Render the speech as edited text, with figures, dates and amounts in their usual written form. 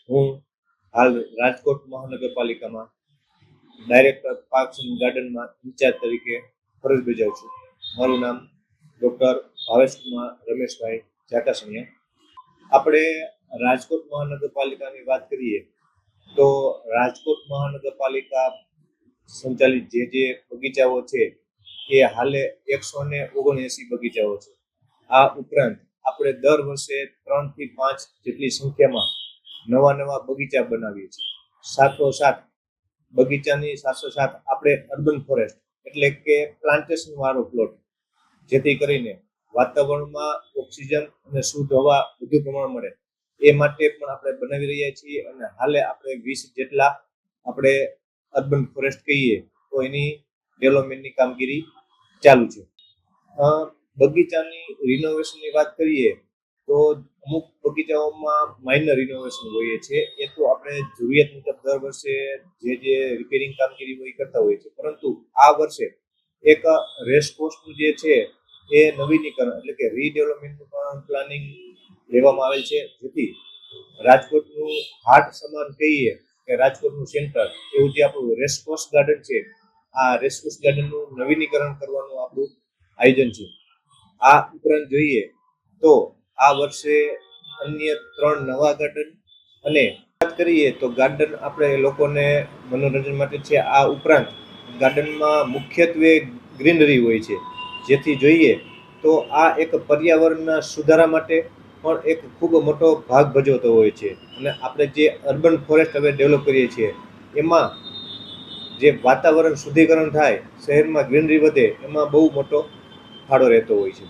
હું હાલ રાજકોટ મહાનગરપાલિકામાં ડાયરેક્ટર પાર્ક્સ એન્ડ ગાર્ડનમાં ઇન્ચાર્જ તરીકે ફરજ બજાવું છું. મારું નામ ડૉક્ટર ભાવેશકુમાર રમેશભાઈ જાટાસણિયા. આપણે રાજકોટ મહાનગરપાલિકાની વાત કરીએ તો રાજકોટ મહાનગરપાલિકા સંચાલિત જે બગીચાઓ છે એ હાલે 179 બગીચાઓ છે. આ ઉપરાંત આપણે દર વર્ષે 3 થી 5 જેટલી સંખ્યામાં નવા બગીચા બનાવીએ છીએ. સાથોસાથ બગીચાની સાથોસાથ આપણે અર્બન ફોરેસ્ટ એટલે કે પ્લાન્ટેશન વાળો પ્લોટ, જેથી કરીને વાતાવરણમાં ઓક્સિજન અને શુદ્ધ હવા વધુ પ્રમાણ મળે એ માટે પણ આપણે બનાવી રહ્યા છીએ. અને હાલે આપણે 20 જેટલા આપણે અર્બન ફોરેસ્ટ કહીએ તો એની ડેવલપમેન્ટની કામગીરી ચાલુ છે. બગીચાની રિનોવેશનની વાત કરીએ તો અમુક બગીચાઓમાં માઇનર રિનોવેશન હોય છે. એ તો આપણે જરૂરિયાત મુજબ દર વર્ષે જે રિપેરિંગ કામગીરી હોય કરતા હોય છે. પરંતુ આ વર્ષે એક રેસકોર્સનું જે છે એ નવીનીકરણ એટલે કે રીડેવલપમેન્ટનું પણ પ્લાનિંગ લેવામાં આવેલ છે, જેથી રાજકોટનું હાર્ટ સમાન કહીએ કે રાજકોટનું સેન્ટર એવું જે આપણું રેસકોર્સ ગાર્ડન છે, આ રેસકોર્સ ગાર્ડનનું નવીનીકરણ કરવાનું આપણું આયોજન છે. આ ઉપરાંત જોઈએ તો આ વર્ષે અન્ય 3 નવા ગાર્ડન અને વાત કરીએ તો ગાર્ડન આપણે લોકોને મનોરંજન માટે છે. આ ઉપરાંત ગાર્ડનમાં મુખ્યત્વે ગ્રીનરી હોય છે, જેથી જોઈએ તો આ એક પર્યાવરણના સુધારા માટે પણ એક ખૂબ મોટો ભાગ ભજવતો હોય છે. અને આપણે જે અર્બન ફોરેસ્ટ હવે ડેવલપ કરીએ છીએ એમાં જે વાતાવરણ શુદ્ધિકરણ થાય, શહેરમાં ગ્રીનરી વધે, એમાં બહુ મોટો ફાળો રહેતો હોય છે.